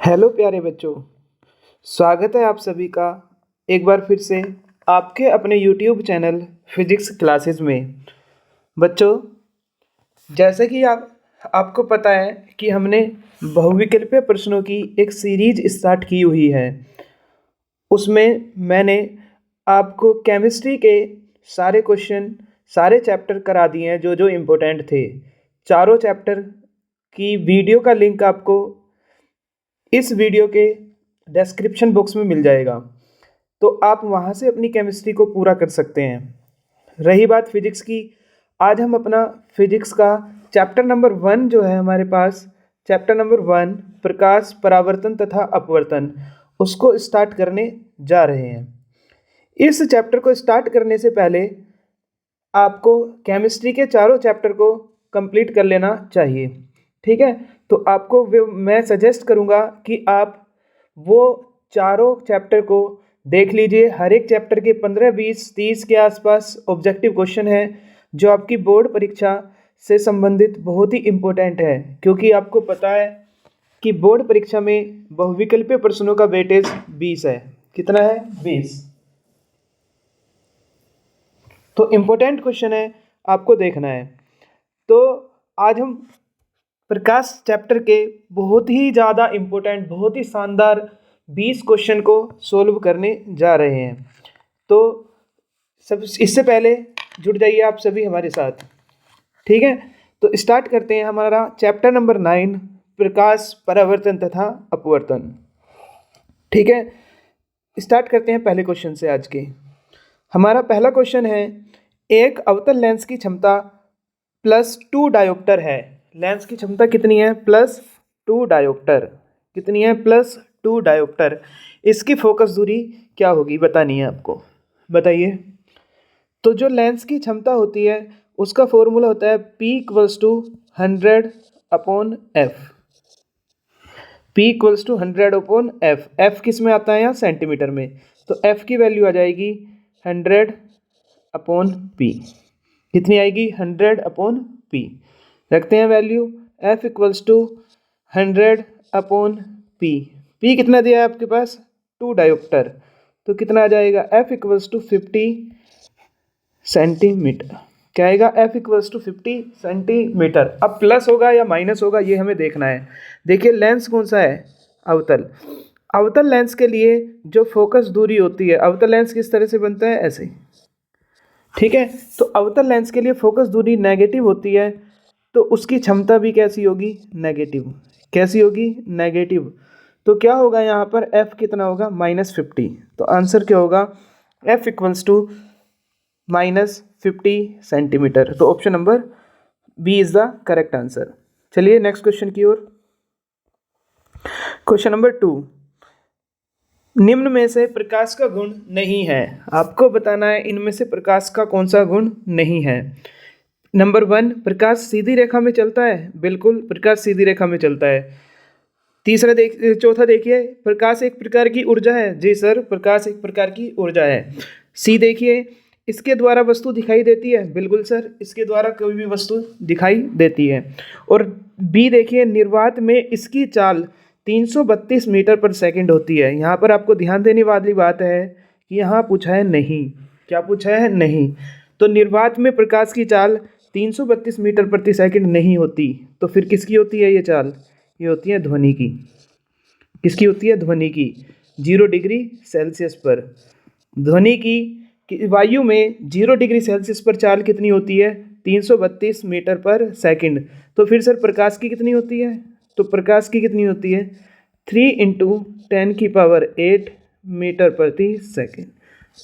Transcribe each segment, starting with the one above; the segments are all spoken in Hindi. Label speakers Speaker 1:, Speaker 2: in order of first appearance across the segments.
Speaker 1: हेलो प्यारे बच्चों। स्वागत है आप सभी का एक बार फिर से आपके अपने यूट्यूब चैनल फिजिक्स क्लासेस में। बच्चों, जैसे कि आपको पता है कि हमने बहुविकल्पीय प्रश्नों की एक सीरीज स्टार्ट की हुई है। उसमें मैंने आपको केमिस्ट्री के सारे क्वेश्चन, सारे चैप्टर करा दिए हैं जो जो इम्पोर्टेंट थे। चारों चैप्टर की वीडियो का लिंक आपको इस वीडियो के डिस्क्रिप्शन बॉक्स में मिल जाएगा, तो आप वहाँ से अपनी केमिस्ट्री को पूरा कर सकते हैं। रही बात फिजिक्स की, आज हम अपना फिजिक्स का चैप्टर नंबर 1 जो है हमारे पास, चैप्टर नंबर 1 प्रकाश, परावर्तन तथा अपवर्तन, उसको स्टार्ट करने जा रहे हैं। इस चैप्टर को स्टार्ट करने से पहले आपको केमिस्ट्री के चारों चैप्टर को कंप्लीट कर लेना चाहिए, ठीक है। तो आपको मैं सजेस्ट करूँगा कि आप वो चारों चैप्टर को देख लीजिए। हर एक चैप्टर के 15, 20, 30 के आसपास ऑब्जेक्टिव क्वेश्चन है जो आपकी बोर्ड परीक्षा से संबंधित बहुत ही इम्पोर्टेंट है, क्योंकि आपको पता है कि बोर्ड परीक्षा में बहुविकल्पीय प्रश्नों का वेटेज 20 है। कितना है? 20। तो इम्पोर्टेंट क्वेश्चन है, आपको देखना है। तो आज हम प्रकाश चैप्टर के बहुत ही ज़्यादा इम्पोर्टेंट, बहुत ही शानदार 20 क्वेश्चन को सोल्व करने जा रहे हैं। तो सब इससे पहले जुड़ जाइए आप सभी हमारे साथ, ठीक है। तो स्टार्ट करते हैं हमारा चैप्टर नंबर 9, प्रकाश, परावर्तन तथा अपवर्तन, ठीक है। स्टार्ट करते हैं पहले क्वेश्चन से। आज के हमारा पहला क्वेश्चन है, एक अवतल लेंस की क्षमता +2 डायोप्टर है। लेंस की क्षमता कितनी है? +2 डायोप्टर। कितनी है? +2 डायोप्टर। इसकी फोकस दूरी क्या होगी बतानी है आपको, बताइए। तो जो लेंस की क्षमता होती है उसका फॉर्मूला होता है P = 100/F। P = 100/F। F किस में आता है? यहाँ सेंटीमीटर में। तो F की वैल्यू आ जाएगी 100/P। कितनी आएगी? 100/P। रखते हैं वैल्यू। F = 100/P। P कितना दिया है आपके पास? 2 डायोप्टर। तो कितना आ जाएगा? F = 50 centimetre. क्या आएगा? F = 50 centimetre. अब प्लस होगा या माइनस होगा ये हमें देखना है। देखिए लेंस कौन सा है? अवतल। अवतल लेंस के लिए जो फोकस दूरी होती है, अवतल लेंस किस तरह से बनता है? ऐसे, ठीक है। तो अवतल लेंस के लिए फोकस दूरी नेगेटिव होती है, तो उसकी क्षमता भी कैसी होगी? नेगेटिव। कैसी होगी? नेगेटिव। तो क्या होगा यहाँ पर? F कितना होगा? -50। तो आंसर क्या होगा? F = -50 centimetre. तो option number B is the correct answer. चलिए नेक्स्ट क्वेश्चन की ओर। क्वेश्चन नंबर 2, निम्न में से प्रकाश का गुण नहीं है। आपको बताना है इनमें से प्रकाश का कौन सा गुण नहीं है। नंबर 1, प्रकाश सीधी रेखा में चलता है। बिल्कुल, प्रकाश सीधी रेखा में चलता है। चौथा देखिए, प्रकाश एक प्रकार की ऊर्जा है। जी सर, प्रकाश एक प्रकार की ऊर्जा है। सी देखिए, इसके द्वारा वस्तु दिखाई देती है। बिल्कुल सर, इसके द्वारा कोई भी वस्तु दिखाई देती है। और बी देखिए, निर्वात में इसकी चाल 332 मीटर पर सेकंड होती है। यहाँ पर आपको ध्यान देने वाली बात है कि यहाँ पूछा है नहीं। क्या पूछा है? नहीं। तो निर्वात में प्रकाश की चाल 332 मीटर प्रति सेकंड नहीं होती, तो फिर किसकी होती है ये चाल? ये होती है ध्वनि की। किसकी होती है? ध्वनि की। 0 डिग्री सेल्सियस पर ध्वनि की वायु में 0 डिग्री सेल्सियस पर चाल कितनी होती है? 332 मीटर पर सेकंड। तो फिर सर प्रकाश की कितनी होती है? तो प्रकाश की कितनी होती है? 3 × 10⁸ मीटर प्रति सेकंड।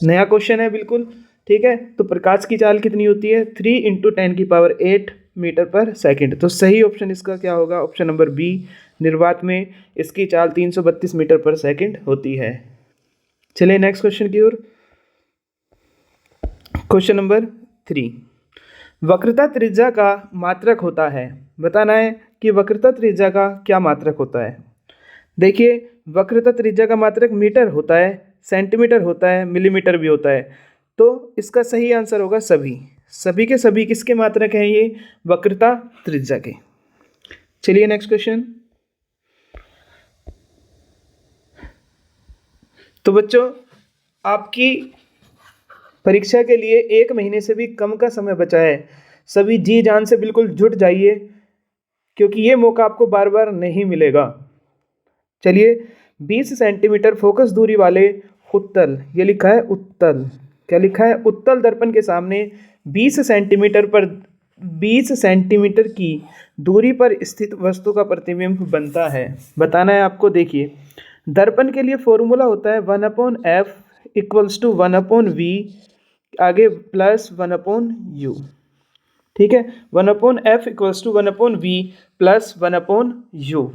Speaker 1: नया क्वेश्चन है बिल्कुल, ठीक है। तो प्रकाश की चाल कितनी होती है? 3 × 10⁸ मीटर पर सेकंड। तो सही ऑप्शन इसका क्या होगा? ऑप्शन नंबर बी, निर्वात में इसकी चाल 332 मीटर पर सेकंड होती है। चलिए नेक्स्ट क्वेश्चन की ओर। क्वेश्चन नंबर 3, वक्रता त्रिज्या का मात्रक होता है। बताना है कि वक्रता त्रिज्या का क्या मात्रक होता है। देखिए, वक्रता त्रिज्या का मात्रक मीटर होता है, सेंटीमीटर होता है, मिलीमीटर भी होता है। तो इसका सही आंसर होगा सभी। सभी के सभी किसके मात्रक हैं? ये वक्रता त्रिज्या के। चलिए नेक्स्ट क्वेश्चन। तो बच्चों, आपकी परीक्षा के लिए 1 महीने से भी कम का समय बचा है। सभी जी जान से बिल्कुल जुट जाइए, क्योंकि ये मौका आपको बार बार नहीं मिलेगा। चलिए, 20 सेंटीमीटर फोकस दूरी वाले उत्तल, ये लिखा है उत्तल, क्या लिखा है? उत्तल दर्पण के सामने 20 सेंटीमीटर की दूरी पर स्थित वस्तु का प्रतिबिंब बनता है। बताना है आपको। देखिए, दर्पण के लिए फॉर्मूला होता है 1/f इक्वल्स टू 1/v, आगे प्लस 1/u। ठीक है, 1/f equals to 1/v plus 1/u।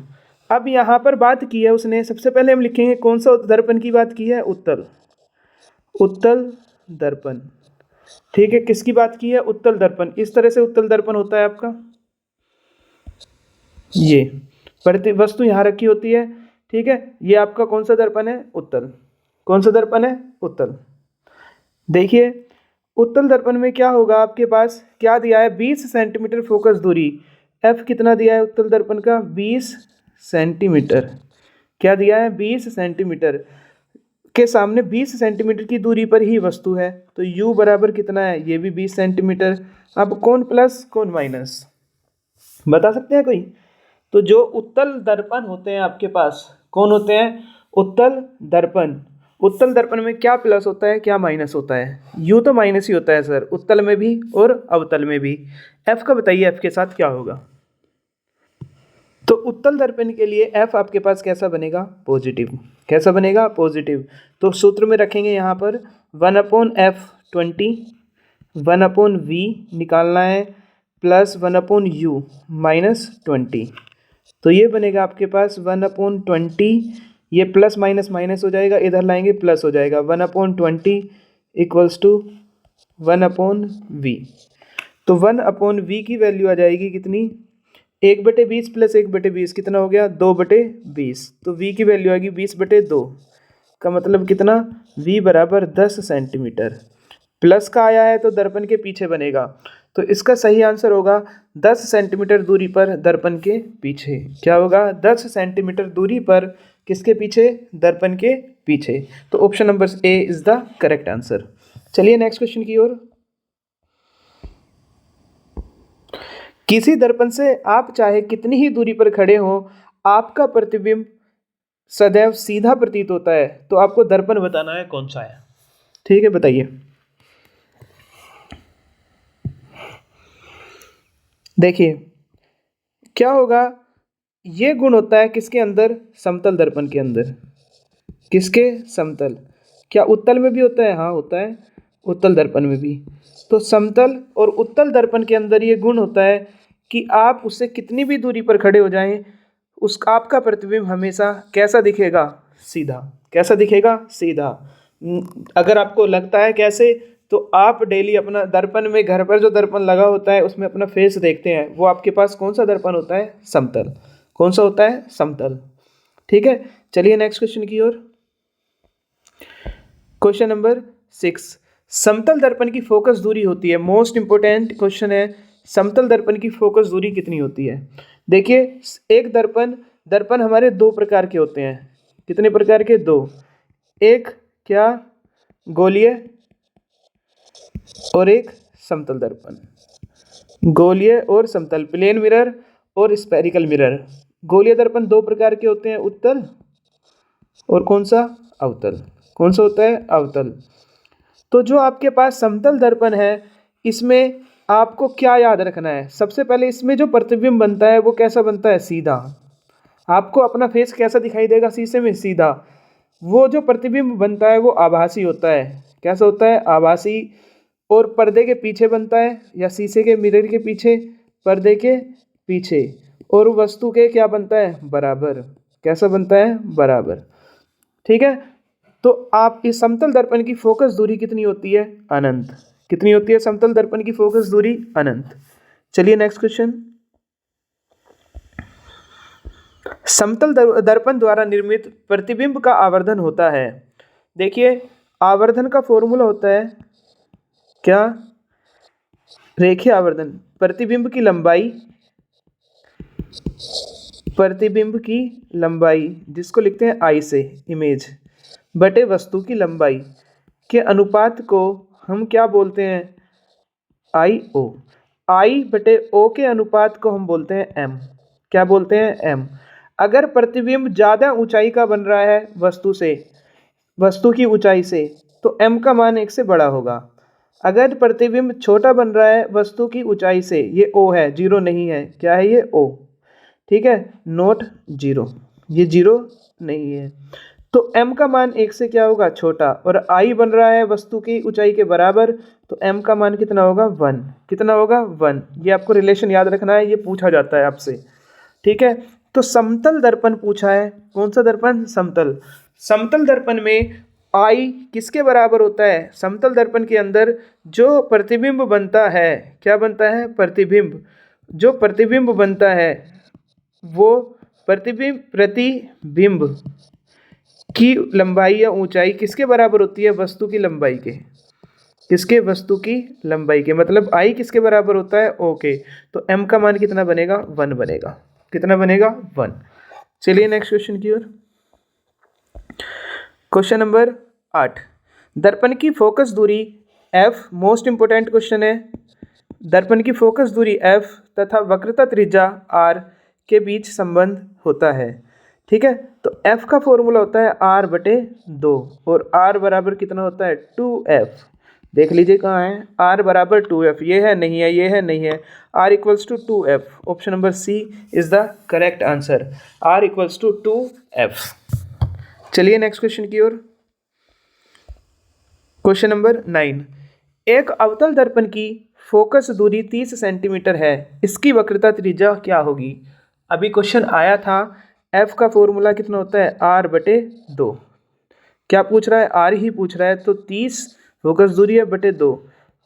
Speaker 1: अब यहाँ पर बात की है उसने, सबसे पहले हम लिखेंगे कौन सा दर्पण की बात की है? उत्तल, उत्तल दर्पण। ठीक है, किसकी बात की है? उत्तल दर्पण। इस तरह से उत्तल दर्पण होता है आपका, ये प्रति वस्तु यहाँ रखी होती है। ठीक है, ये आपका कौन सा दर्पण है? उत्तल। कौन सा दर्पण है? उत्तल। देखिए, उत्तल दर्पण में क्या होगा, आपके पास क्या दिया है? 20 सेंटीमीटर फोकस दूरी। एफ कितना दिया है उत्तल दर्पण का? 20 सेंटीमीटर। क्या दिया है? 20 सेंटीमीटर के सामने 20 सेंटीमीटर की दूरी पर ही वस्तु है, तो u बराबर कितना है? ये भी 20 सेंटीमीटर। अब कौन प्लस कौन माइनस, बता सकते हैं कोई? तो जो उत्तल दर्पण होते हैं आपके पास, कौन होते हैं? उत्तल दर्पण। उत्तल दर्पण में क्या प्लस होता है, क्या माइनस होता है? यू तो माइनस ही होता है सर, उत्तल में भी और अवतल में भी। एफ का बताइए, एफ के साथ क्या होगा? तो उत्तल दर्पण के लिए एफ आपके पास कैसा बनेगा? पॉजिटिव। कैसा बनेगा? पॉजिटिव। तो सूत्र में रखेंगे यहाँ पर 1/f 20, 1/v निकालना है, प्लस 1/u माइनस 20। तो ये बनेगा आपके पास 1/20, ये प्लस माइनस माइनस हो जाएगा, इधर लाएंगे प्लस हो जाएगा, 1/20 इक्वल्स टू 1/v। तो 1/v की वैल्यू आ जाएगी कितनी? 1/20 प्लस 1/20 कितना हो गया? 2/20। तो v की वैल्यू आएगी 20/2 का मतलब कितना? v बराबर 10 सेंटीमीटर। प्लस का आया है तो दर्पण के पीछे बनेगा, तो इसका सही आंसर होगा 10 सेंटीमीटर दूरी पर दर्पण के पीछे। क्या होगा? 10 सेंटीमीटर दूरी पर किसके पीछे? दर्पण के पीछे। तो option number A is the correct answer. चलिए नेक्स्ट क्वेश्चन की ओर। किसी दर्पण से आप चाहे कितनी ही दूरी पर खड़े हो, आपका प्रतिबिंब सदैव सीधा प्रतीत होता है। तो आपको दर्पण बताना है कौन सा है। ठीक है, बताइए। देखिए, क्या होगा? ये गुण होता है किसके अंदर? समतल दर्पण के अंदर। किसके? समतल। क्या उत्तल में भी होता है? हाँ, होता है, उत्तल दर्पण में भी। तो समतल और उत्तल दर्पण के अंदर ये गुण होता है कि आप उससे कितनी भी दूरी पर खड़े हो जाएं, उस आपका प्रतिबिंब हमेशा कैसा दिखेगा? सीधा। कैसा दिखेगा? सीधा। अगर आपको लगता है कैसे, तो आप डेली अपना दर्पण में, घर पर जो दर्पण लगा होता है उसमें अपना फेस देखते हैं, वो आपके पास कौन सा दर्पण होता है? समतल। कौन सा होता है? समतल। ठीक है, चलिए नेक्स्ट क्वेश्चन की ओर। क्वेश्चन नंबर 6, समतल दर्पण की फोकस दूरी होती है, मोस्ट इंपोर्टेंट क्वेश्चन है, समतल दर्पण की फोकस दूरी कितनी होती है? देखिए, एक दर्पण हमारे दो प्रकार के होते हैं। कितने प्रकार के? दो। एक क्या? गोलीय और एक समतल दर्पण। गोलीय और समतल, प्लेन मिरर और स्फेरिकल मिरर। गोलीय दर्पण दो प्रकार के होते हैं, उत्तल और कौन सा? अवतल। कौन सा होता है? अवतल। तो जो आपके पास समतल दर्पण है, इसमें आपको क्या याद रखना है? सबसे पहले इसमें जो प्रतिबिंब बनता है वो कैसा बनता है? सीधा। आपको अपना फेस कैसा दिखाई देगा शीशे में? सीधा। वो जो प्रतिबिंब बनता है वो आभासी होता है। कैसा होता है? आभासी। और पर्दे के पीछे बनता है, या शीशे के मिरर के पीछे, पर्दे के पीछे। और वस्तु के क्या बनता है? बराबर। कैसा बनता है? बराबर। ठीक है, तो आप इस समतल दर्पण की फोकस दूरी कितनी होती है? अनंत। कितनी होती है समतल दर्पण की फोकस दूरी? अनंत। चलिए नेक्स्ट क्वेश्चन। समतल दर्पण द्वारा निर्मित प्रतिबिंब का आवर्धन होता है। देखिए, आवर्धन का फॉर्मूला होता है क्या? रेखीय आवर्धन। प्रतिबिंब की लंबाई, प्रतिबिंब की लंबाई जिसको लिखते हैं आई से, इमेज, बटे वस्तु की लंबाई के अनुपात को हम क्या बोलते हैं? आई ओ। आई बटे ओ के अनुपात को हम बोलते हैं एम। क्या बोलते हैं? एम। अगर प्रतिबिंब ज़्यादा ऊंचाई का बन रहा है वस्तु की ऊंचाई से, तो m का मान 1 से बड़ा होगा। अगर प्रतिबिंब छोटा बन रहा है वस्तु की ऊंचाई से, ये O है, 0 नहीं है, क्या है ये? O। ठीक है, नोट 0, ये 0 नहीं है। तो m का मान 1 से क्या होगा? छोटा। और I बन रहा है वस्तु की ऊंचाई के बराबर, तो m का मान कितना होगा? 1। कितना होगा? 1। ये आपको रिलेशन याद रखना है, ये पूछा जाता है आपसे। ठीक है, तो समतल दर्पण पूछा है। कौन सा दर्पण? समतल। समतल दर्पण में आई किसके बराबर होता है? समतल दर्पण के अंदर जो प्रतिबिंब बनता है, क्या बनता है? प्रतिबिंब। जो प्रतिबिंब बनता है वो प्रतिबिंब की लंबाई या ऊंचाई किसके बराबर होती है? वस्तु की लंबाई के। किसके? वस्तु की लंबाई के। मतलब आई किसके बराबर होता है? ओ के। तो m का मान कितना बनेगा? 1 बनेगा। कितना बनेगा? 1। चलिए नेक्स्ट क्वेश्चन की ओर। Question number 8। दर्पण की फोकस दूरी f, मोस्ट इंपोर्टेंट क्वेश्चन है। दर्पण की फोकस दूरी f तथा वक्रता त्रिज्या r के बीच संबंध होता है। ठीक है, तो f का फॉर्मूला होता है r बटे 2 और r बराबर कितना होता है? 2f। देख लीजिए कहाँ है r बराबर 2f। ये है नहीं है, ये है नहीं है। r equals to 2f। Option number C is the correct answer. r equals to 2f। चलिए नेक्स्ट क्वेश्चन की ओर। Question number 9। एक अवतल दर्पण की फोकस दूरी 30 सेंटीमीटर है, इसकी वक्रता त्रिज्या क्या होगी? अभी क्वेश्चन आया था, f का फॉर्मूला कितना होता है? r बटे 2। क्या पूछ रहा है? r ही पूछ रहा है, तो 30 फोकस दूरी है बटे 2,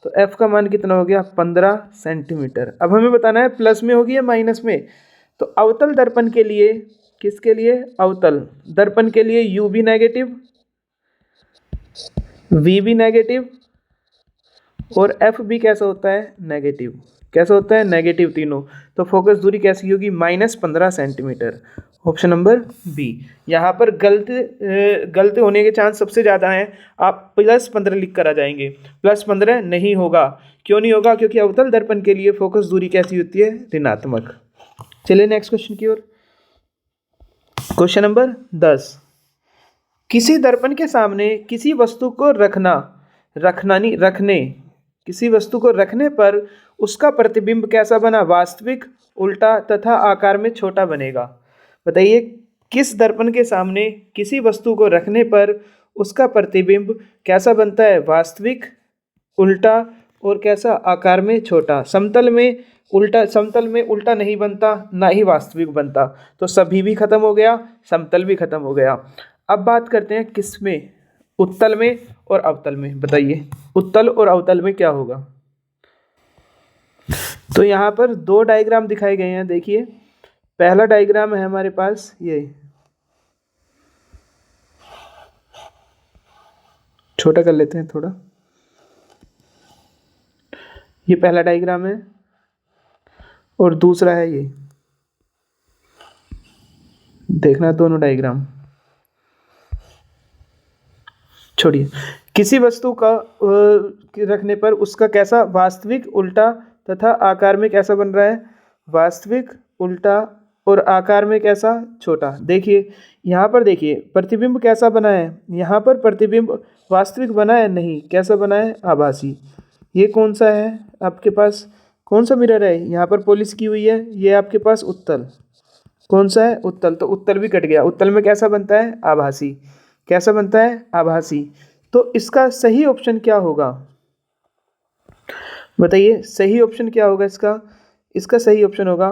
Speaker 1: तो f का मान कितना हो गया? 15 सेंटीमीटर। अब हमें बताना है प्लस में होगी या माइनस में। तो अवतल दर्पण के लिए, किसके लिए? अवतल दर्पण के लिए u भी नेगेटिव, v भी नेगेटिव और f भी कैसा होता है? नेगेटिव। कैसा होता है? नेगेटिव तीनों। तो फोकस दूरी कैसी होगी? -15 सेंटीमीटर। Option number B. यहाँ पर गलत होने के चांस सबसे ज़्यादा हैं। आप +15 लिख कर आ जाएंगे। +15 नहीं होगा। क्यों नहीं होगा? क्योंकि अवतल दर्पण के लिए फोकस दूरी कैसी होती है? ऋणात्मक। चलिए नेक्स्ट क्वेश्चन की ओर। Question number 10। किसी दर्पण के सामने किसी वस्तु को किसी वस्तु को रखने पर उसका प्रतिबिंब कैसा बना? वास्तविक, उल्टा तथा आकार में छोटा बनेगा। बताइए, किस दर्पण के सामने किसी वस्तु को रखने पर उसका प्रतिबिंब कैसा बनता है? वास्तविक, उल्टा और कैसा? आकार में छोटा। समतल में उल्टा नहीं बनता, ना ही वास्तविक बनता। तो सभी भी खत्म हो गया, समतल भी खत्म हो गया। अब बात करते हैं किस में? उत्तल में और अवतल में। बताइए, उत्तल और अवतल में क्या होगा? तो यहाँ पर 2 डायग्राम दिखाए गए हैं। देखिए, पहला डायग्राम है हमारे पास, ये छोटा कर लेते हैं थोड़ा। ये पहला डायग्राम है और दूसरा है ये। देखना दोनों डायग्राम। छोड़िए, किसी वस्तु का रखने पर उसका कैसा? वास्तविक, उल्टा तथा आकार में कैसा बन रहा है? वास्तविक, उल्टा और आकार में कैसा? छोटा। देखिए यहाँ पर, देखिए प्रतिबिंब कैसा बना है? यहाँ पर प्रतिबिंब वास्तविक बना है? नहीं। कैसा बना है? आभासी। ये कौन सा है आपके पास? कौन सा मिरर है? यहाँ पर पॉलिश की हुई है। ये आपके पास उत्तल। कौन सा है? उत्तल। तो उत्तल भी कट गया। उत्तल में कैसा बनता है? आभासी। कैसा बनता है? आभासी। तो इसका सही ऑप्शन क्या होगा? बताइए, सही ऑप्शन क्या होगा इसका? इसका सही ऑप्शन होगा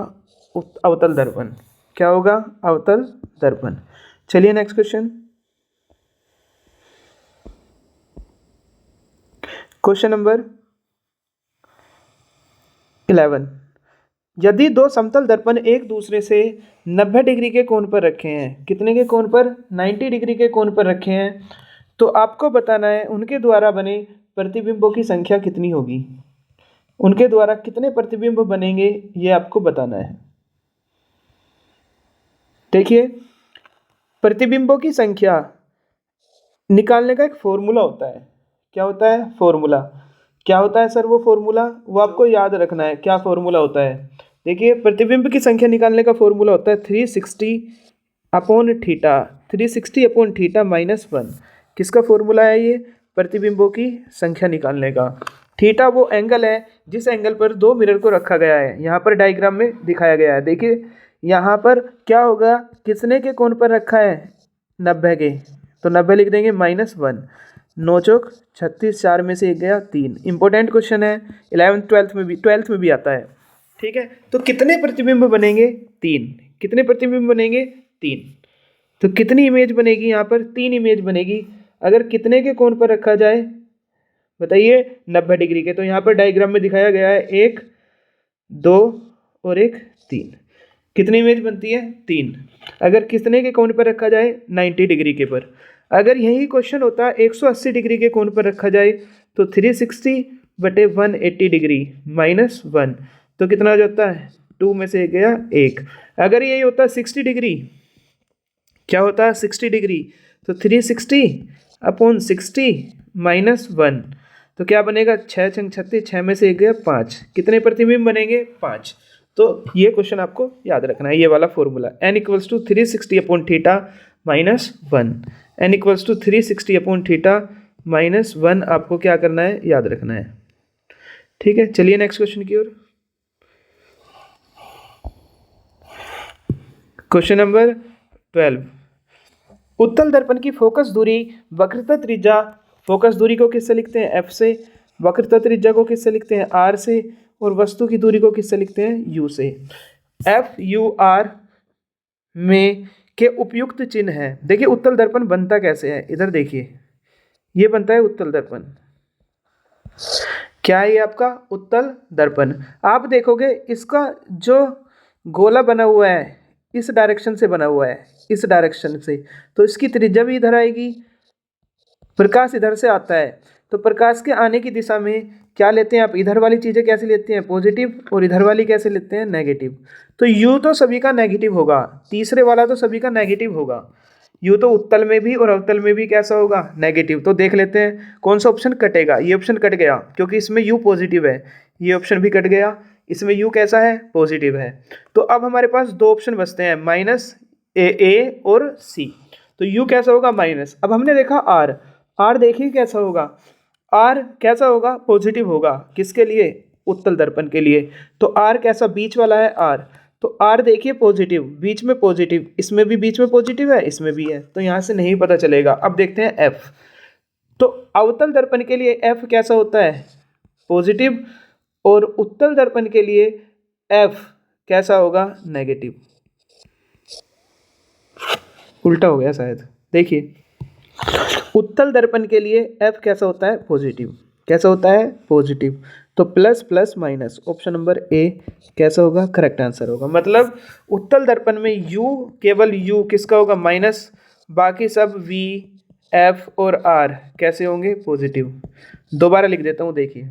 Speaker 1: अवतल दर्पण। क्या होगा? अवतल दर्पण। चलिए नेक्स्ट क्वेश्चन। Question number 11। यदि 2 समतल दर्पण एक दूसरे से 90 डिग्री के कोण पर रखे हैं, कितने के कोण पर? 90 डिग्री के कोण पर रखे हैं, तो आपको बताना है उनके द्वारा बने प्रतिबिंबों की संख्या कितनी होगी। उनके द्वारा कितने प्रतिबिंब बनेंगे, ये आपको बताना है। देखिए, प्रतिबिंबों की संख्या निकालने का एक फॉर्मूला होता है। क्या होता है? फॉर्मूला। क्या होता है सर वो फॉर्मूला? वो आपको याद रखना है। क्या फॉर्मूला होता है? देखिए, प्रतिबिंब की संख्या निकालने का फॉर्मूला होता है 360 अपॉन थीटा। 360 upon theta -1। किसका फॉर्मूला है ये? प्रतिबिंबों की संख्या निकालने का। थीटा वो एंगल है जिस एंगल पर दो मिरर को रखा गया है। यहाँ पर डायग्राम में दिखाया गया है। देखिए यहाँ पर क्या होगा, किसने के कोण पर रखा है? 90 के, तो 90 लिख देंगे -1। 9 चौक 36, 4 में से 1 गया 3। इंपॉर्टेंट क्वेश्चन है, 11th 12th में भी आता है। ठीक है, तो कितने प्रतिबिंब बनेंगे? 3। कितने प्रतिबिंब बनेंगे? 3। तो कितनी इमेज बनेगी यहाँ पर? 3 इमेज बनेगी। अगर कितने के कोण पर रखा जाए बताइए? 90 डिग्री के। तो यहाँ पर डायग्राम में दिखाया गया है 1 2 और 1 3। कितनी इमेज बनती है? 3। अगर कितने के कोण पर रखा जाए? 90 डिग्री के पर। अगर यही क्वेश्चन होता 180 डिग्री के कोण पर रखा जाए तो 360/180 डिग्री -1, तो कितना हो जाता है? 2 में से 1 गया 1। अगर यही होता 60 डिग्री, क्या होता है? 60 डिग्री, तो 360/60 -1, तो क्या बनेगा? 6 छंग 36, 6 में से 1 गया 5। कितने प्रतिबिंब बनेंगे? 5। तो ये क्वेश्चन आपको याद रखना है, ये वाला फॉर्मूला n = 360/θ -1। n = 360/θ -1 आपको क्या करना है? याद रखना है। ठीक है, चलिए नेक्स्ट क्वेश्चन की ओर। Question number 12। उत्तल दर्पण की फोकस दूरी वक्रता त्रिज्या, फोकस दूरी को किससे लिखते हैं? f से। वक्रता त्रिज्या को किससे लिखते हैं? r से। और वस्तु की दूरी को किससे लिखते हैं? u से। f u r में के उपयुक्त चिन्ह है। देखिए उत्तल दर्पण बनता कैसे है, इधर देखिए, ये बनता है उत्तल दर्पण। क्या है ये आपका? उत्तल दर्पण। आप देखोगे इसका जो गोला बना हुआ है इस डायरेक्शन से बना हुआ है, इस डायरेक्शन से, तो इसकी त्रिज्या भी इधर आएगी। प्रकाश इधर से आता है, तो प्रकाश के आने की दिशा में क्या लेते हैं आप? इधर वाली चीज़ें कैसे लेते हैं? पॉजिटिव। और इधर वाली कैसे लेते हैं? नेगेटिव। तो यू तो सभी का नेगेटिव होगा, तीसरे वाला तो सभी का नेगेटिव होगा। यू तो उत्तल में भी और अवतल में भी कैसा होगा? नेगेटिव। तो देख लेते हैं कौन सा ऑप्शन कटेगा। ये ऑप्शन कट गया क्योंकि इसमें यू पॉजिटिव है। ये ऑप्शन भी कट गया, इसमें यू कैसा है? पॉजिटिव है। तो अब हमारे पास दो ऑप्शन बचते हैं, -a और सी। तो यू कैसा होगा? माइनस। अब हमने देखा आर, आर देखिए कैसा होगा? आर कैसा होगा? पॉजिटिव होगा। किसके लिए? उत्तल दर्पण के लिए। तो आर कैसा? बीच वाला है आर, तो आर देखिए पॉजिटिव, बीच में पॉजिटिव, इसमें भी बीच में पॉजिटिव है, इसमें भी है, तो यहाँ से नहीं पता चलेगा। अब देखते हैं एफ। तो अवतल दर्पण के लिए एफ कैसा होता है? पॉजिटिव। और उत्तल दर्पण के लिए एफ कैसा होगा? नेगेटिव। उल्टा हो गया शायद, देखिए उत्तल दर्पण के लिए एफ कैसा होता है? पॉजिटिव। कैसा होता है? पॉजिटिव। तो plus plus minus, option number A कैसा होगा? करेक्ट आंसर होगा। मतलब उत्तल दर्पण में यू, केवल यू किसका होगा? माइनस, बाकी सब वी एफ और आर कैसे होंगे? पॉजिटिव। दोबारा लिख देता हूँ, देखिए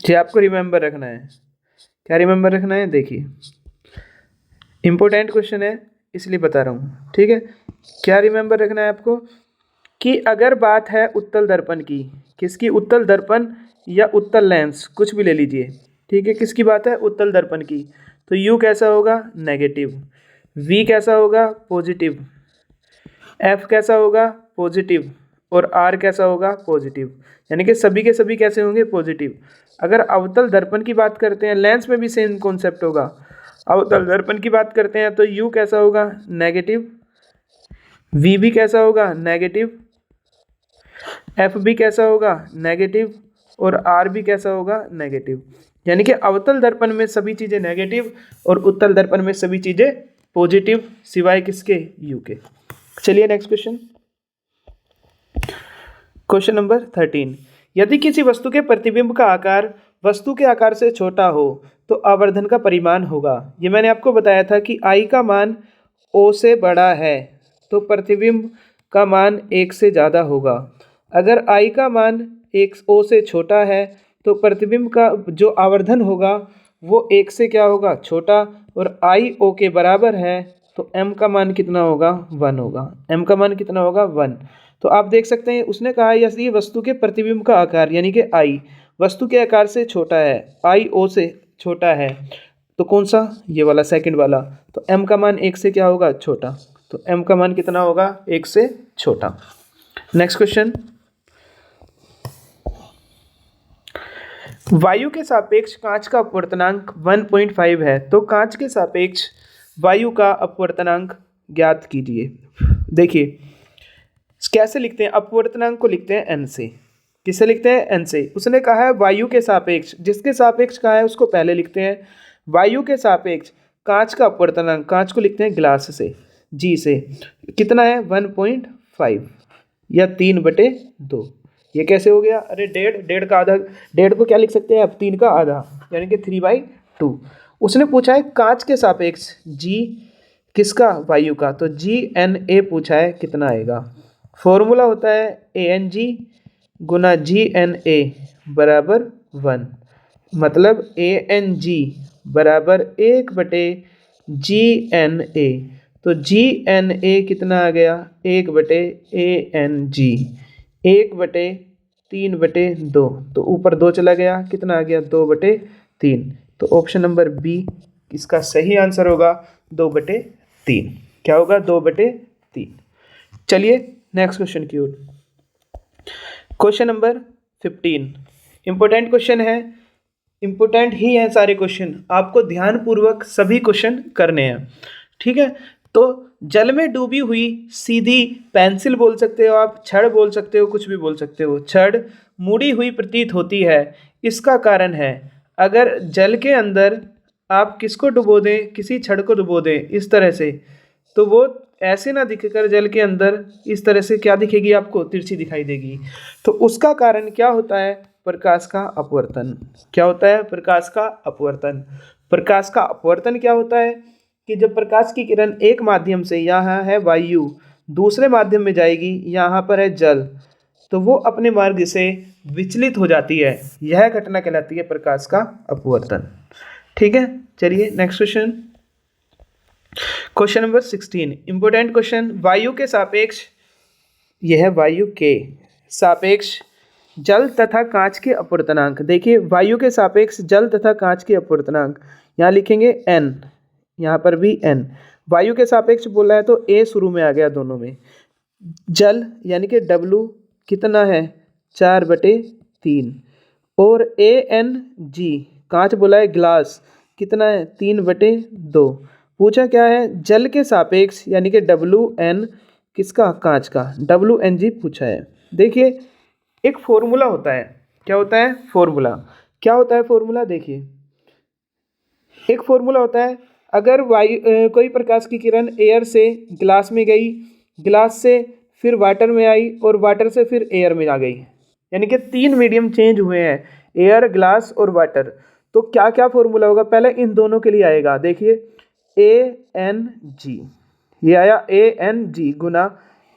Speaker 1: ये आपको रिमेंबर रखना है। क्या रिमेंबर रखना है? देखिए इंपॉर्टेंट क्वेश्चन है इसलिए बता रहा हूँ। ठीक है, क्या रिमेंबर रखना है आपको कि अगर बात है उत्तल दर्पण की, किसकी? उत्तल दर्पण या उत्तल लेंस, कुछ भी ले लीजिए। ठीक है, किसकी बात है? उत्तल दर्पण की। तो यू कैसा होगा? नेगेटिव। वी कैसा होगा? पॉजिटिव। एफ कैसा होगा? पॉजिटिव। और आर कैसा होगा? पॉजिटिव। यानी कि सभी के सभी कैसे होंगे? पॉजिटिव। अगर अवतल दर्पण की बात करते हैं, लेंस में भी सेम कॉन्सेप्ट होगा। अवतल दर्पण की बात करते हैं तो यू कैसा होगा? नेगेटिव। वी भी कैसा होगा? नेगेटिव। एफ भी कैसा होगा? नेगेटिव। और आर भी कैसा होगा? नेगेटिव। यानी कि अवतल दर्पण में सभी चीज़ें नेगेटिव और उत्तल दर्पण में सभी चीज़ें पॉजिटिव, सिवाय किसके? यू के। चलिए नेक्स्ट क्वेश्चन। Question number 13। यदि किसी वस्तु के प्रतिबिंब का आकार वस्तु के आकार से छोटा हो तो आवर्धन का परिमाण होगा। ये मैंने आपको बताया था कि आई का मान ओ से बड़ा है तो प्रतिबिंब का मान 1 से ज़्यादा होगा। अगर आई का मान 1 ओ से छोटा है तो प्रतिबिंब का जो आवर्धन होगा वो 1 से क्या होगा, छोटा, और आई ओ के बराबर है तो m का मान कितना होगा, 1 होगा। m का मान कितना होगा, 1। तो आप देख सकते हैं उसने कहा यदि वस्तु के प्रतिबिंब का आकार यानी कि I वस्तु के आकार से छोटा है, I O से छोटा है, तो कौन सा, ये वाला सेकंड वाला, तो m का मान 1 से क्या होगा, छोटा, तो m का मान कितना होगा, 1 से छोटा। नेक्स्ट क्वेश्चन, वायु के सापेक्ष कांच का अपवर्तनांक 1.5 है, तो कांच के सापेक्ष वायु का अपवर्तनांक ज्ञात कीजिए। देखिए कैसे लिखते हैं, अपवर्तनांक को लिखते हैं n से। किससे लिखते हैं, n से। उसने कहा है वायु के सापेक्ष, जिसके सापेक्ष कहा है उसको पहले लिखते हैं। वायु के सापेक्ष कांच का अपवर्तनांक, कांच को लिखते हैं ग्लास से, g से, कितना है, 1.5 या 3/2। ये कैसे हो गया, अरे डेढ़ का आधा, डेढ़ को क्या लिख सकते हैं अब, 3 का आधा, यानी कि 3/2। उसने पूछा है कांच के सापेक्ष g किसका, वायु का, तो GNA पूछा है, कितना आएगा। फॉर्मूला होता है ANG गुना GNA बराबर 1, मतलब ANG बराबर 1/GNA, तो GNA कितना आ गया, 1/ANG, 1/3/2, तो ऊपर 2 चला गया, कितना आ गया, 2/3। तो ऑप्शन नंबर बी इसका सही आंसर होगा 2/3। क्या होगा, 2/3। चलिए नेक्स्ट क्वेश्चन की ओर। क्वेश्चन नंबर 15 इंपॉर्टेंट क्वेश्चन है, इंपॉर्टेंट ही है सारे क्वेश्चन, आपको ध्यानपूर्वक सभी क्वेश्चन करने हैं, ठीक है। तो जल में डूबी हुई सीधी पेंसिल बोल सकते हो आप, छड़ बोल सकते हो, कुछ भी बोल सकते हो, छड़ मुड़ी हुई प्रतीत होती है, इसका कारण है अगर जल के अंदर आप किसको डुबो दें, किसी छड़ को डुबो दें इस तरह से, तो वो ऐसे ना दिखकर जल के अंदर इस तरह से क्या दिखेगी, आपको तिरछी दिखाई देगी। तो उसका कारण क्या होता है, प्रकाश का अपवर्तन। क्या होता है, प्रकाश का अपवर्तन। प्रकाश का अपवर्तन क्या होता है कि जब प्रकाश की किरण एक माध्यम से, यहाँ है वायु, दूसरे माध्यम में जाएगी, यहाँ पर है जल, तो वो अपने मार्ग से विचलित हो जाती है, यह घटना कहलाती है प्रकाश का अपवर्तन। ठीक है, चलिए next question. Question number 16 important question, वायु के सापेक्ष, यह है वायु के सापेक्ष जल तथा कांच के अपवर्तनांक। देखिए वायु के सापेक्ष जल तथा कांच के अपवर्तनांक, यहाँ लिखेंगे n, यहाँ पर भी n। वायु के सापेक्ष बोला है तो a शुरू में आ गया दोनों में। जल यानी कि W कितना है, 4/3, और ANG कांच बोला है ग्लास, कितना है, 3/2। पूछा क्या है, जल के सापेक्ष यानी कि WN किसका, कांच का, WNG पूछा है। देखिए एक फॉर्मूला होता है, क्या होता है फॉर्मूला, क्या होता है फॉर्मूला, देखिए एक फॉर्मूला होता है, अगर वायु कोई प्रकाश की किरण एयर से ग्लास में गई, ग्लास से फिर वाटर में आई, और वाटर से फिर एयर में आ गई, यानी कि 3 मीडियम चेंज हुए हैं, एयर, ग्लास और वाटर, तो क्या क्या फॉर्मूला होगा, पहले इन दोनों के लिए आएगा। देखिए ANG, ये आया ANG गुना,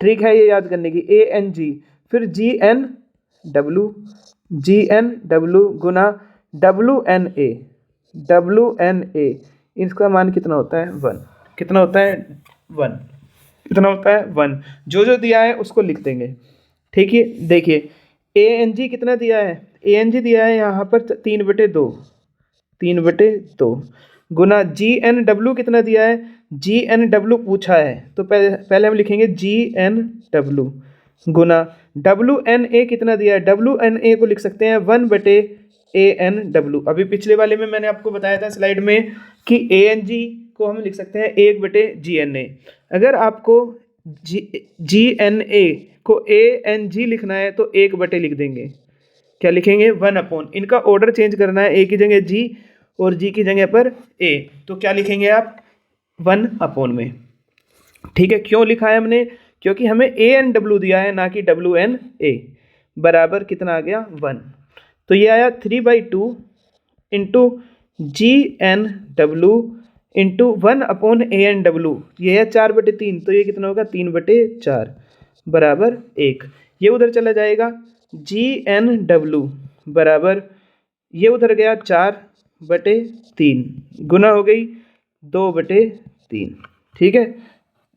Speaker 1: ट्रिक है ये याद करने की, ANG, फिर GNW गुना WNA, इसका मान कितना होता है, 1। कितना होता है, 1। कितना होता है, 1। जो जो दिया है उसको लिख देंगे, ठीक है। देखिए ANG कितना दिया है, ANG दिया है यहाँ पर 3/2 गुना GNW कितना दिया है, GNW पूछा है, तो पहले हम लिखेंगे GNW गुना WNA कितना दिया है, WNA को लिख सकते हैं 1/ANW। अभी पिछले वाले में मैंने आपको बताया था स्लाइड में कि ANG को हम लिख सकते हैं 1/GNA। अगर आपको GNA को ANG लिखना है तो 1/ लिख देंगे, क्या लिखेंगे, 1/। इनका ऑर्डर चेंज करना है, A की जगह G और G की जगह पर A, तो क्या लिखेंगे आप, 1/। में, ठीक है। क्यों लिखा है हमने, क्योंकि हमें ANW दिया है ना कि WNA, बराबर कितना आ गया, 1। तो ये आया 3/2 इंटू GNW इंटू 1/ANW, ये है 4/3, तो ये कितना होगा, 3/4 बराबर 1। ये उधर चला जाएगा, GNW बराबर ये उधर गया 4/3, गुना हो गई 2/3। ठीक है,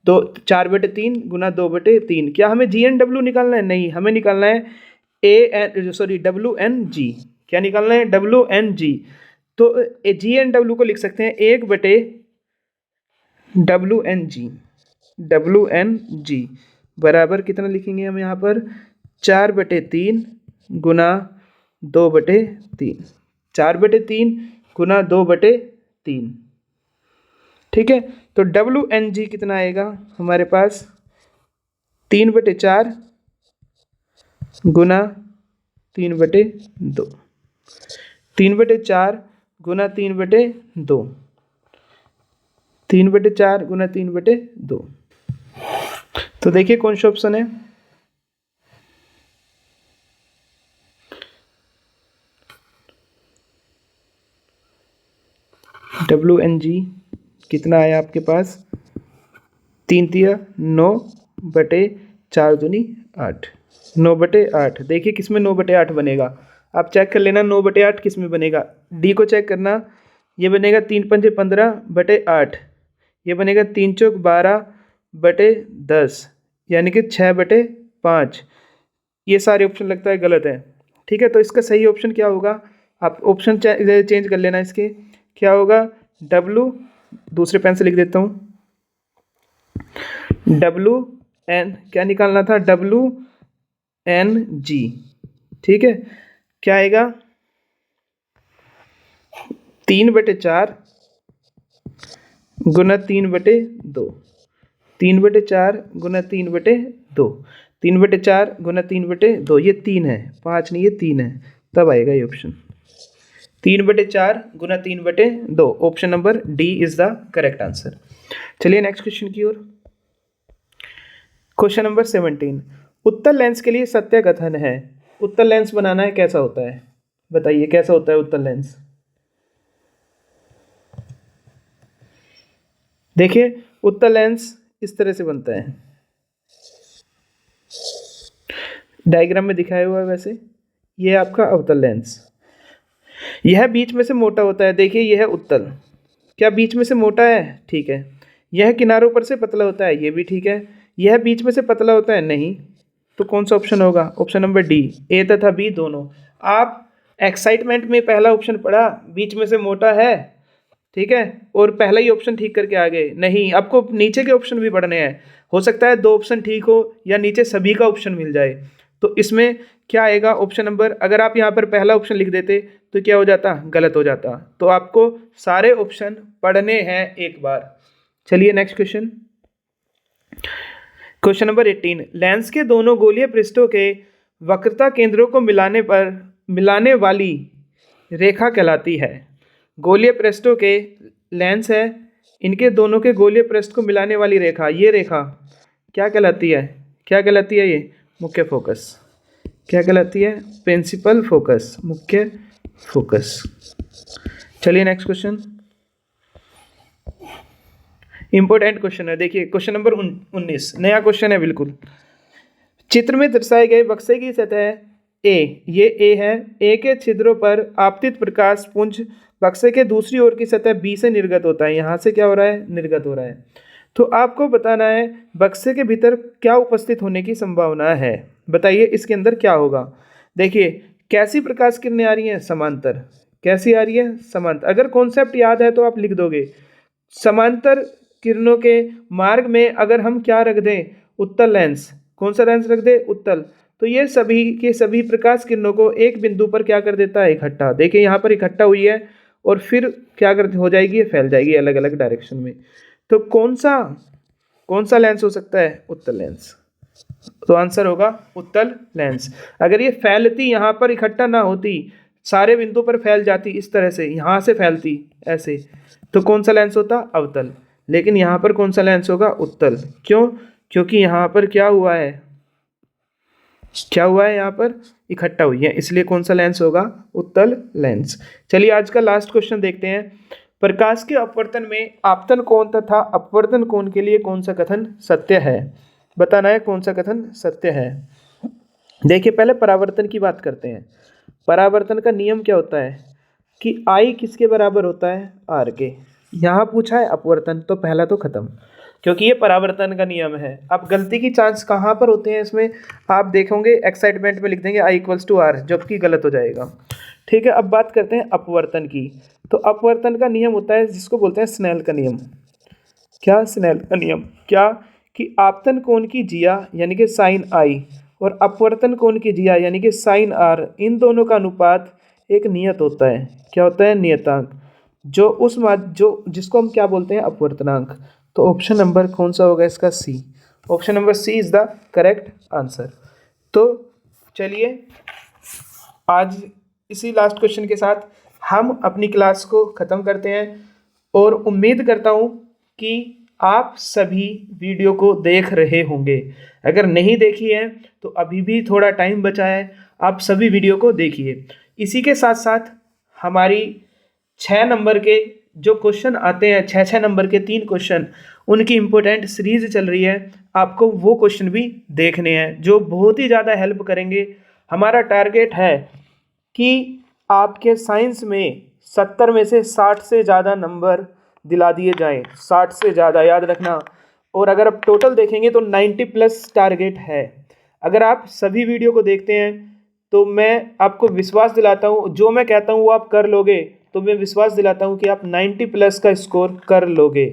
Speaker 1: तो 4/3 गुना 2/3। क्या हमें GNW निकालना है? नहीं, हमें निकालना है WNG। क्या निकालना है? WNG। तो GNW को लिख सकते हैं 1/WNG। WNG बराबर कितना लिखेंगे हम यहाँ पर? 4/3 गुना 2/3। 4/3 गुना 2/3। ठीक है, तो WNG कितना आएगा हमारे पास? 3/4 गुना 3/2। 3/4 गुना 3/2। 3/4 गुना 3/2। तो देखिए कौन सा ऑप्शन है? WNG कितना आया आपके पास? 3×9 × 4 दूनी 8। 9/8। देखिए किस में 9/8 बनेगा, आप चेक कर लेना 9/8 किस में बनेगा। डी को चेक करना, ये बनेगा 3×5 = 15/8। ये बनेगा 3×4 = 12/10, यानी कि 6/5। ये सारे ऑप्शन लगता है गलत है। ठीक है, तो इसका सही ऑप्शन क्या होगा? आप ऑप्शन चेंज कर लेना इसके। क्या होगा? W, दूसरे पेन से लिख देता हूँ, WN क्या निकालना था? WNG। ठीक है, क्या आएगा? 3/4 गुना 3/2। 3/4 गुना 3/2। 3/4 गुना 3/2, ये 3 है, 5 नहीं, ये 3 है, तब आएगा ये option. 3/4 Guna 3/2। Option number D is the correct answer. चलिए नेक्स्ट क्वेश्चन की ओर। क्वेश्चन नंबर 17, उत्तल लेंस के लिए सत्य कथन है। उत्तल लेंस बनाना है, कैसा होता है बताइए, कैसा होता है उत्तल लेंस? देखिए उत्तल लेंस इस तरह से बनता है, डायग्राम में दिखाया हुआ है वैसे। ये आपका अवतल लेंस, यह बीच में से मोटा होता है। देखिए यह है उत्तल, क्या बीच में से मोटा है? ठीक है। यह किनारों पर से पतला होता है, ये भी ठीक है। यह बीच में से पतला होता है, नहीं। तो कौन सा ऑप्शन होगा? ऑप्शन नंबर डी, ए तथा बी दोनों। आप एक्साइटमेंट में पहला ऑप्शन पढ़ा, बीच में से मोटा है, ठीक है, और पहला ही ऑप्शन ठीक करके आ गए। नहीं, आपको नीचे के ऑप्शन भी पढ़ने हैं। हो सकता है 2 ऑप्शन ठीक हो या नीचे सभी का ऑप्शन मिल जाए। तो इसमें क्या आएगा? ऑप्शन नंबर, अगर आप यहाँ पर पहला ऑप्शन लिख देते तो क्या हो जाता? गलत हो जाता। तो आपको सारे ऑप्शन पढ़ने हैं एक बार। चलिए next question. Question number 18, lens के दोनों गोलीय पृष्ठों के वक्रता केंद्रों को मिलाने वाली रेखा कहलाती है। गोलीय पृष्ठों के लेंस है, इनके दोनों के गोलीय पृष्ठ को मिलाने वाली रेखा, ये रेखा क्या कहलाती है? क्या कहलाती है? ये मुख्य फोकस। क्या कहलाती है? प्रिंसिपल फोकस, मुख्य फोकस। चलिए नेक्स्ट क्वेश्चन, इंपॉर्टेंट क्वेश्चन है। देखिए क्वेश्चन नंबर 19, नया क्वेश्चन है बिल्कुल। चित्र में दर्शाए गए बक्से की सतह ए, ये ए है, ए के छिद्रों पर आपतित प्रकाश पुंज बक्से के दूसरी ओर की सतह बी से निर्गत होता है। यहाँ से क्या हो रहा है? निर्गत हो रहा है। तो आपको बताना है बक्से के भीतर क्या उपस्थित होने की संभावना है। बताइए इसके अंदर क्या होगा। देखिए कैसी प्रकाश किरणें आ रही हैं? समांतर। कैसी आ रही है? समांतर। अगर कॉन्सेप्ट याद है तो आप लिख दोगे। समांतर किरणों के मार्ग में अगर हम क्या रख दें? उत्तल लेंस। कौन सा लेंस रख दे? उत्तल। तो ये सभी के सभी प्रकाश किरणों को एक बिंदु पर क्या कर देता है? इकट्ठा। देखिए यहाँ पर इकट्ठा हुई है और फिर क्या कर हो जाएगी? फैल जाएगी अलग अलग डायरेक्शन में। तो कौन सा लेंस हो सकता है? उत्तल लेंस। तो आंसर होगा उत्तल लेंस। अगर ये फैलती, यहाँ पर इकट्ठा ना होती, सारे बिंदु पर फैल जाती इस तरह से, यहाँ से फैलती ऐसे, तो कौन सा लेंस होता? अवतल। लेकिन यहाँ पर कौन सा लेंस होगा? उत्तल। क्यों? क्योंकि यहाँ पर क्या हुआ है? क्या हुआ है? यहाँ पर इकट्ठा हुई है, इसलिए कौन सा लेंस होगा? उत्तल लेंस। चलिए आज का लास्ट क्वेश्चन देखते हैं। प्रकाश के अपवर्तन में आपतन कोण तथा अपवर्तन कोण के लिए कौन सा कथन सत्य है? बताना है कौन सा कथन सत्य है। देखिए पहले परावर्तन की बात करते हैं। परावर्तन का नियम क्या होता है कि I किसके बराबर होता है, R के। यहाँ पूछा है अपवर्तन, तो पहला तो खत्म, क्योंकि ये परावर्तन का नियम है। अब गलती की चांस कहाँ पर होते हैं इसमें, आप देखोगे एक्साइटमेंट में लिख देंगे I इक्वल्स टू R, जबकि गलत हो जाएगा। ठीक है, अब बात करते हैं अपवर्तन की। तो अपवर्तन का नियम होता है जिसको बोलते हैं स्नेल का नियम। क्या? स्नेल का नियम। क्या? कि आपतन कोण की जिया यानी कि साइन I और अपवर्तन कोण की जिया यानी कि साइन R, इन दोनों का अनुपात एक नियत होता है। क्या होता है? नियतांक। जो उस जो जिसको हम क्या बोलते हैं? अपवर्तनांक। तो ऑप्शन नंबर कौन सा होगा इसका? C. Option number C is the correct answer. तो चलिए आज इसी लास्ट क्वेश्चन के साथ हम अपनी क्लास को ख़त्म करते हैं और उम्मीद करता हूँ कि आप सभी वीडियो को देख रहे होंगे। अगर नहीं देखी है तो अभी भी थोड़ा टाइम बचा है, आप सभी वीडियो को देखिए। इसी के साथ साथ हमारी 6 नंबर के जो क्वेश्चन आते हैं, 6 नंबर के 3 क्वेश्चन, उनकी इम्पोर्टेंट सीरीज चल रही है, आपको वो क्वेश्चन भी देखने हैं जो बहुत ही ज़्यादा हेल्प करेंगे। हमारा टारगेट है कि आपके साइंस में 70 में से 60 से ज़्यादा नंबर दिला दिए जाएं, 60 से ज़्यादा, याद रखना। और अगर आप टोटल देखेंगे तो 90 प्लस टारगेट है। अगर आप सभी वीडियो को देखते हैं तो मैं आपको विश्वास दिलाता हूँ, जो मैं कहता हूँ वो आप कर लोगे, तो मैं विश्वास दिलाता हूँ कि आप 90 प्लस का स्कोर कर लोगे।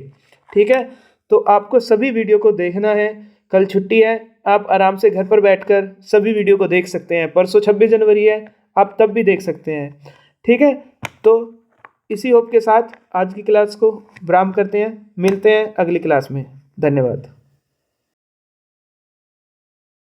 Speaker 1: ठीक है, तो आपको सभी वीडियो को देखना है। कल छुट्टी है, आप आराम से घर पर बैठकर सभी वीडियो को देख सकते हैं। परसों 26 जनवरी है, आप तब भी देख सकते हैं। ठीक है, तो इसी होप के साथ आज की क्लास को विराम करते हैं। मिलते हैं अगली क्लास में। धन्यवाद।